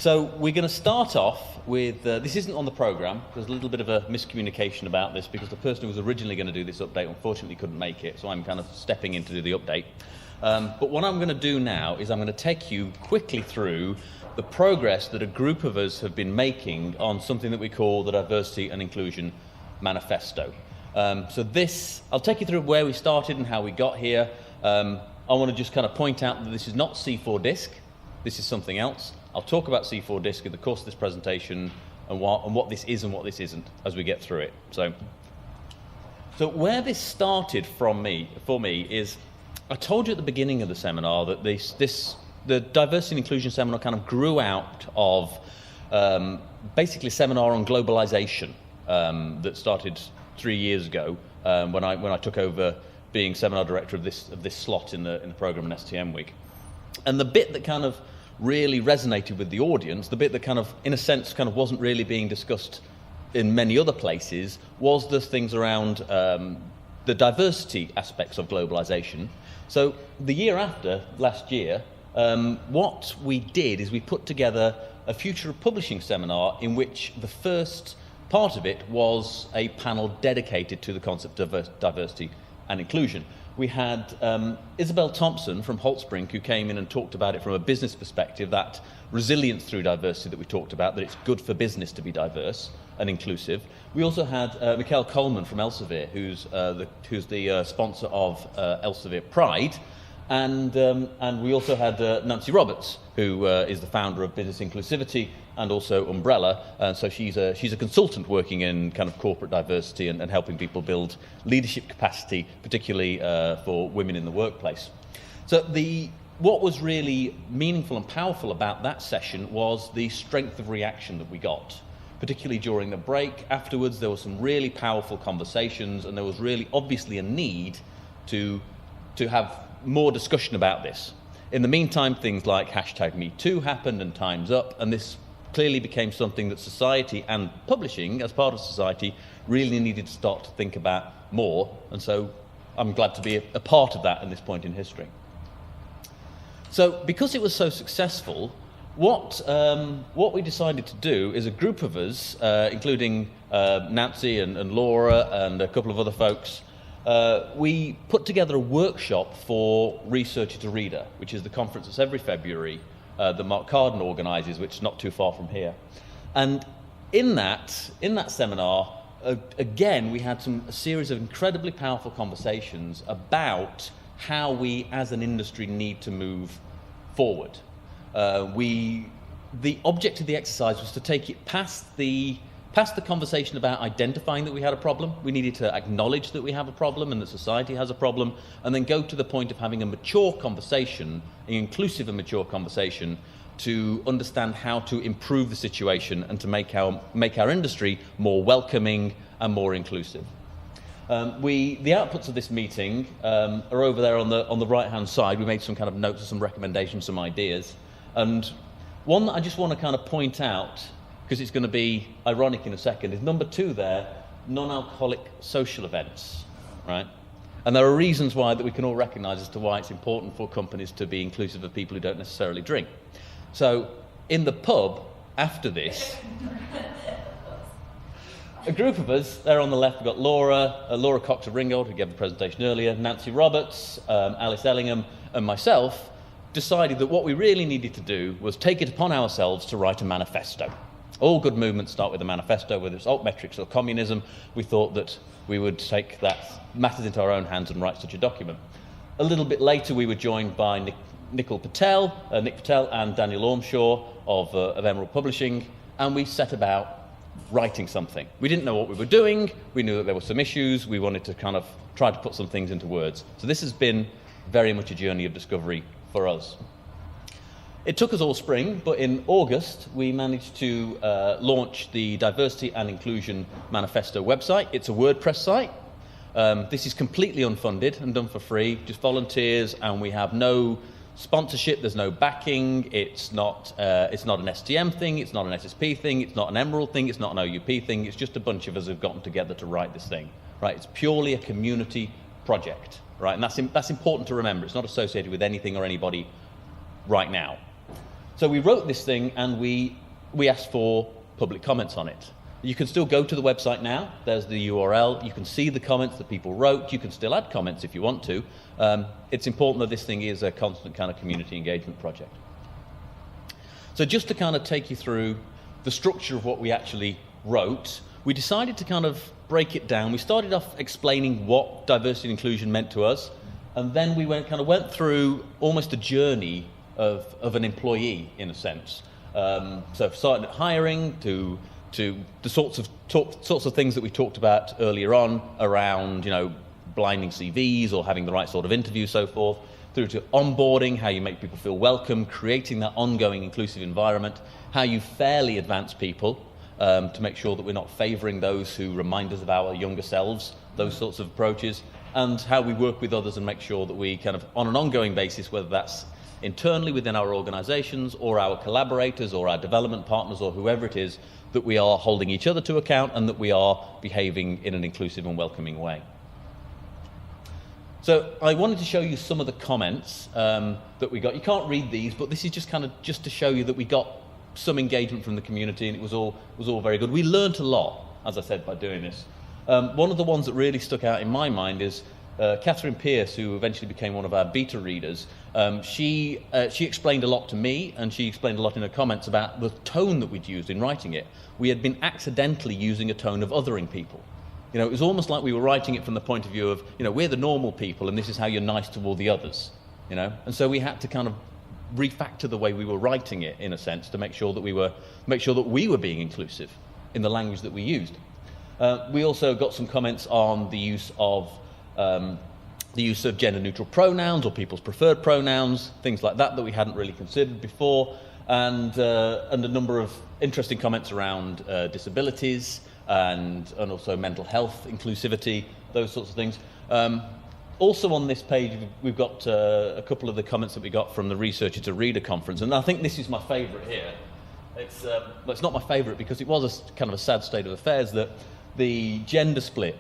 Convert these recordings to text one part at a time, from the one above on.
So we're going to start off with, this isn't on the programme. There's a little bit of a miscommunication about this because the person who was originally going to do this update unfortunately couldn't make it, so I'm kind of stepping in to do the update. But what I'm going to do now is I'm going to take you quickly through the progress that a group of us have been making on something that we call the Diversity and Inclusion Manifesto. So this, I'll take you through where we started and how we got here. I want to just kind of point out that this is not C4Disc. This is something else. I'll talk about C4Disc in the course of this presentation and what this is and what this isn't as we get through it. So where this started for me is, I told you at the beginning of the seminar that the Diversity and Inclusion seminar kind of grew out of basically a seminar on globalization that started 3 years ago when I took over being seminar director of this slot in the program in STM Week. And the bit that kind of really resonated with the audience, the bit that kind of, in a sense, kind of wasn't really being discussed in many other places, was the things around the diversity aspects of globalization. So the year after, last year, what we did is we put together a Future of Publishing seminar in which the first part of it was a panel dedicated to the concept of diversity and inclusion. We had Isabel Thompson from Holtzbrink, who came in and talked about it from a business perspective, that resilience through diversity that we talked about, that it's good for business to be diverse and inclusive. We also had Mikhail Coleman from Elsevier, who's the sponsor of Elsevier Pride, and we also had Nancy Roberts, who is the founder of Business Inclusivity and also Umbrella, and so she's a consultant working in kind of corporate diversity and helping people build leadership capacity, particularly for women in the workplace. So what was really meaningful and powerful about that session was the strength of reaction that we got, particularly during the break. Afterwards, there were some really powerful conversations, and there was really obviously a need to have more discussion about this. In the meantime, things like #MeToo happened and Time's Up, and this clearly became something that society and publishing, as part of society, really needed to start to think about more, and so I'm glad to be a part of that at this point in history. So because it was so successful, what we decided to do is a group of us, including Nancy and Laura and a couple of other folks, we put together a workshop for Researcher to Reader, which is the conference that's every February that Mark Carden organises, which is not too far from here. And in that seminar, again, we had a series of incredibly powerful conversations about how we as an industry need to move forward. The object of the exercise was to take it past the conversation about identifying that we had a problem. We needed to acknowledge that we have a problem and that society has a problem, and then go to the point of having a mature conversation, an inclusive and mature conversation, to understand how to improve the situation and to make our industry more welcoming and more inclusive. The outputs of this meeting are over there on the right-hand side. We made some kind of notes, some recommendations, some ideas, and one that I just want to kind of point out, because it's going to be ironic in a second, is number 2 there, non-alcoholic social events, right? And there are reasons why that we can all recognise as to why it's important for companies to be inclusive of people who don't necessarily drink. So in the pub, after this, a group of us, there on the left, we've got Laura Cox-Ringold, who gave the presentation earlier, Nancy Roberts, Alice Ellingham, and myself, decided that what we really needed to do was take it upon ourselves to write a manifesto. All good movements start with a manifesto, whether it's altmetrics or communism. We thought that we would take that matters into our own hands and write such a document. A little bit later, we were joined by Nick Patel and Daniel Ormshaw of Emerald Publishing, and we set about writing something. We didn't know what we were doing. We knew that there were some issues. We wanted to kind of try to put some things into words. So this has been very much a journey of discovery for us. It took us all spring, but in August, we managed to launch the Diversity and Inclusion Manifesto website. It's a WordPress site. This is completely unfunded and done for free, just volunteers, and we have no sponsorship, there's no backing, it's not an STM thing, it's not an SSP thing, it's not an Emerald thing, it's not an OUP thing, it's just a bunch of us who've gotten together to write this thing, right? It's purely a community project, right? And that's important to remember. It's not associated with anything or anybody right now. So we wrote this thing and we asked for public comments on it. You can still go to the website now. There's the URL. You can see the comments that people wrote. You can still add comments if you want to. It's important that this thing is a constant kind of community engagement project. So just to kind of take you through the structure of what we actually wrote, we decided to kind of break it down. We started off explaining what diversity and inclusion meant to us, and then we went through almost a journey of an employee, in a sense. So starting at hiring to the sorts of things that we talked about earlier on around, blinding CVs or having the right sort of interview, so forth, through to onboarding, how you make people feel welcome, creating that ongoing inclusive environment, how you fairly advance people to make sure that we're not favouring those who remind us of our younger selves, those sorts of approaches, and how we work with others and make sure that we kind of, on an ongoing basis, whether that's internally within our organisations or our collaborators or our development partners or whoever it is, that we are holding each other to account and that we are behaving in an inclusive and welcoming way. So I wanted to show you some of the comments that we got. You can't read these, but this is just to show you that we got some engagement from the community, and it was all very good. We learnt a lot, as I said, by doing this. One of the ones that really stuck out in my mind is Catherine Pierce, who eventually became one of our beta readers. She explained a lot to me, and she explained a lot in her comments about the tone that we'd used in writing it. We had been accidentally using a tone of othering people. It was almost like we were writing it from the point of view of, we're the normal people and this is how you're nice to all the others, And so we had to kind of refactor the way we were writing it, in a sense, to make sure that we were being inclusive in the language that we used. We also got some comments on the use of gender-neutral pronouns or people's preferred pronouns, things like that we hadn't really considered before, and a number of interesting comments around disabilities and also mental health, inclusivity, those sorts of things. Also on this page, we've got a couple of the comments that we got from the Researcher to Reader conference, and I think this is my favourite here. It's not my favourite because it was kind of a sad state of affairs that the gender split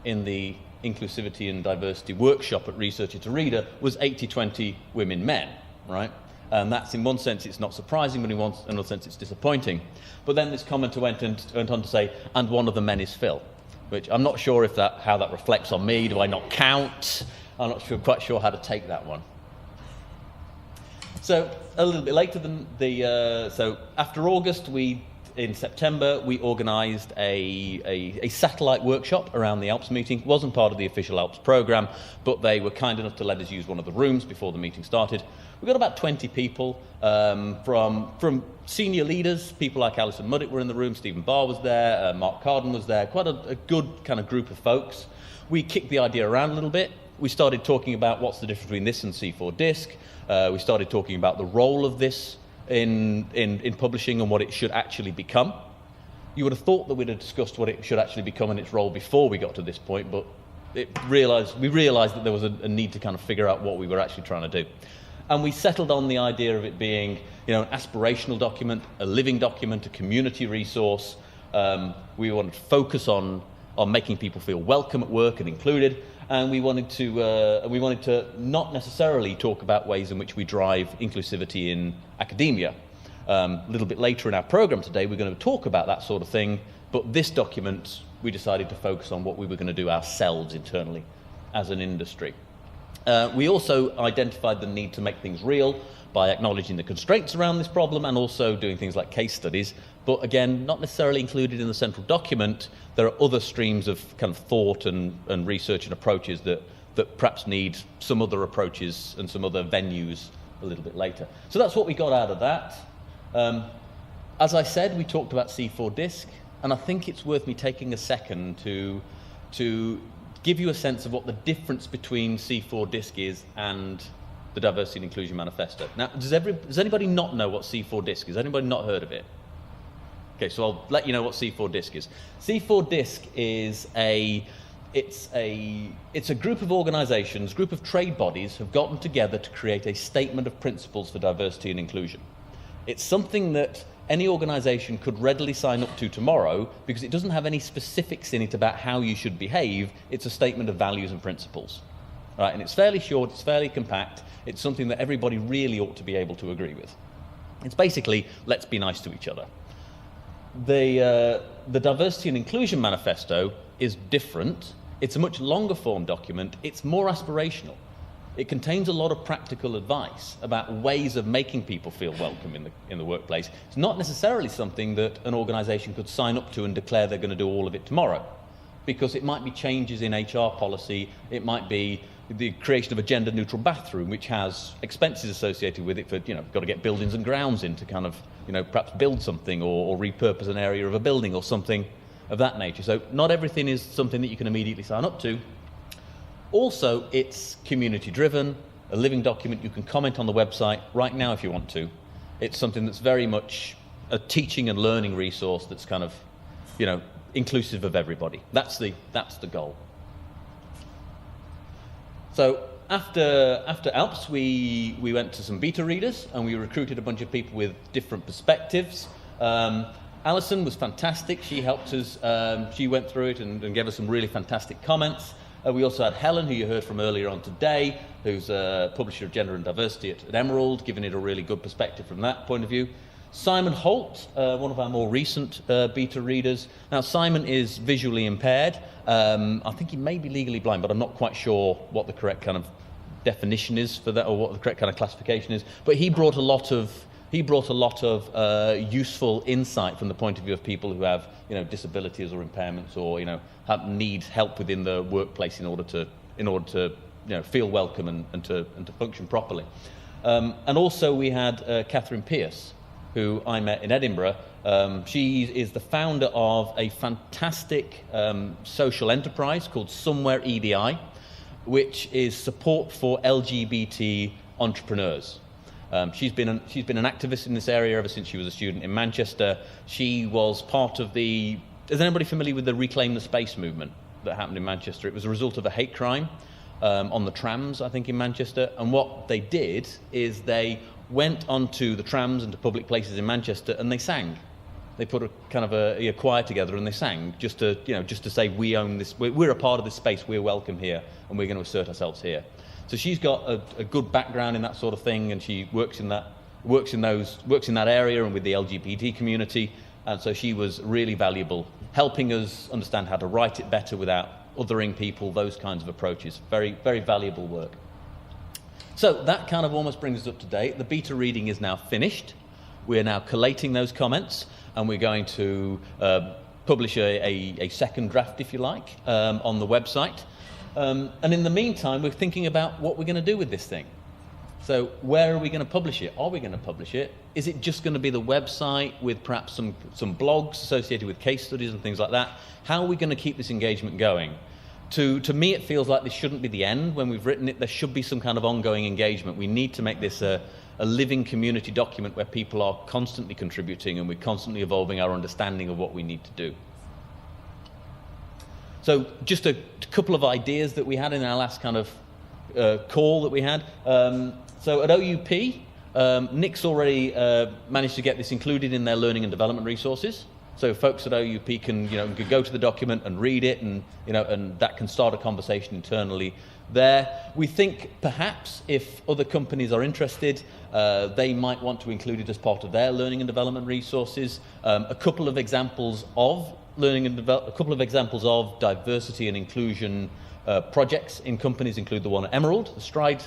in the inclusivity and diversity workshop at Researcher to Reader was 80-20 women-men, right? And that's, in one sense, it's not surprising, but in another sense, it's disappointing. But then this commenter went on to say, and one of the men is Phill, which I'm not sure how that reflects on me. Do I not count? I'm not quite sure how to take that one. So a little bit later than so after August, in September, we organised a satellite workshop around the ALPS meeting. It wasn't part of the official ALPS programme, but they were kind enough to let us use one of the rooms before the meeting started. We got about 20 people from senior leaders. People like Alison Muddick were in the room, Stephen Barr was there, Mark Carden was there, quite a good kind of group of folks. We kicked the idea around a little bit. We started talking about what's the difference between this and C4 Disc. We started talking about the role of this in publishing and what it should actually become. You would have thought that we'd have discussed what it should actually become and its role before we got to this point, but we realised that there was a need to kind of figure out what we were actually trying to do. And we settled on the idea of it being, an aspirational document, a living document, a community resource. We wanted to focus on making people feel welcome at work and included. And we wanted to not necessarily talk about ways in which we drive inclusivity in academia. A little bit later in our program today, we're going to talk about that sort of thing. But this document, we decided to focus on what we were going to do ourselves internally as an industry. We also identified the need to make things real by acknowledging the constraints around this problem and also doing things like case studies. But again, not necessarily included in the central document. There are other streams of kind of thought and research and approaches that perhaps need some other approaches and some other venues a little bit later. So that's what we got out of that. As I said, we talked about C4 Disc, and I think it's worth me taking a second to give you a sense of what the difference between C4 Disc is and the Diversity and Inclusion Manifesto. Now, does anybody not know what C4 Disc is? Anybody not heard of it? Okay, so I'll let you know what C4 Disc is. C4 Disc is it's a group of organisations, group of trade bodies have gotten together to create a statement of principles for diversity and inclusion. It's something that any organisation could readily sign up to tomorrow because it doesn't have any specifics in it about how you should behave. It's a statement of values and principles. Right? And it's fairly short, it's fairly compact, it's something that everybody really ought to be able to agree with. It's basically, let's be nice to each other. The Diversity and Inclusion Manifesto is different. It's a much longer form document. It's more aspirational. It contains a lot of practical advice about ways of making people feel welcome in the workplace. It's not necessarily something that an organisation could sign up to and declare they're going to do all of it tomorrow, because it might be changes in HR policy, it might be the creation of a gender-neutral bathroom, which has expenses associated with it for, got to get buildings and grounds in to kind of, perhaps build something or repurpose an area of a building or something of that nature. So not everything is something that you can immediately sign up to. Also, it's community-driven, a living document. You can comment on the website right now if you want to. It's something that's very much a teaching and learning resource that's kind of, inclusive of everybody. That's the goal. So after ALPS, we went to some beta readers and we recruited a bunch of people with different perspectives. Alison was fantastic. She helped us. She went through it and gave us some really fantastic comments. We also had Helen, who you heard from earlier on today, who's a publisher of Gender and Diversity at Emerald, giving it a really good perspective from that point of view. Simon Holt, one of our more recent beta readers. Now, Simon is visually impaired. I think he may be legally blind, but I'm not quite sure what the correct kind of definition is for that, or what the correct kind of classification is. But he brought a lot of useful insight from the point of view of people who have, disabilities or impairments, or need help within the workplace in order to feel welcome and to function properly. And also we had Catherine Pearce, who I met in Edinburgh. She is the founder of a fantastic social enterprise called Somewhere EDI, which is support for LGBT entrepreneurs. She's been an activist in this area ever since she was a student in Manchester. She was part of is anybody familiar with the Reclaim the Space movement that happened in Manchester? It was a result of a hate crime on the trams, I think, in Manchester. And what they did is they went onto the trams and to public places in Manchester and they sang. They put a kind of a choir together and they sang just to say, we own this, we're a part of this space, we're welcome here, and we're going to assert ourselves here. So she's got a good background in that sort of thing, and she works in that area and with the LGBT community, and so she was really valuable, helping us understand how to write it better without othering people, those kinds of approaches. Very, very valuable work. So that kind of almost brings us up to date. The beta reading is now finished. We're now collating those comments, and we're going to publish a second draft, if you like, on the website. And in the meantime, we're thinking about what we're going to do with this thing. So where are we going to publish it? Are we going to publish it? Is it just going to be the website with perhaps some blogs associated with case studies and things like that? How are we going to keep this engagement going? To me, it feels like this shouldn't be the end. When we've written it, there should be some kind of ongoing engagement. We need to make this a living community document where people are constantly contributing and we're constantly evolving our understanding of what we need to do. So just a couple of ideas that we had in our last kind of call that we had. So at OUP, Nick's already managed to get this included in their learning and development resources. So folks at OUP can go to the document and read it, and and that can start a conversation internally there. We think perhaps if other companies are interested, they might want to include it as part of their learning and development resources. A couple of examples of diversity and inclusion projects in companies include the one at Emerald, the Stride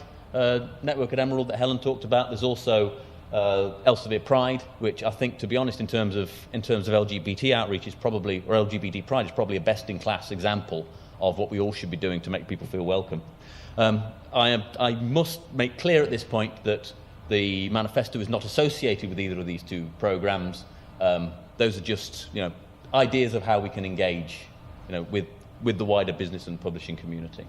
network at Emerald that Helen talked about. There's also Elsevier Pride, which I think, to be honest, in terms of LGBT outreach is probably, or LGBT Pride is probably a best-in-class example of what we all should be doing to make people feel welcome. I must make clear at this point that the manifesto is not associated with either of these two programs. Those are just ideas of how we can engage with the wider business and publishing community.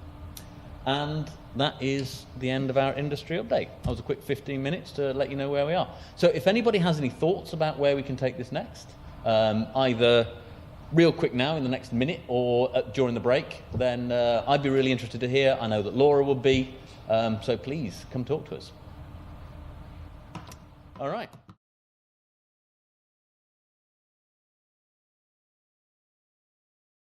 And that is the end of our industry update. That was a quick 15 minutes to let you know where we are. So if anybody has any thoughts about where we can take this next, either real quick now in the next minute or during the break, then I'd be really interested to hear. I know that Laura would be. So please come talk to us. All right.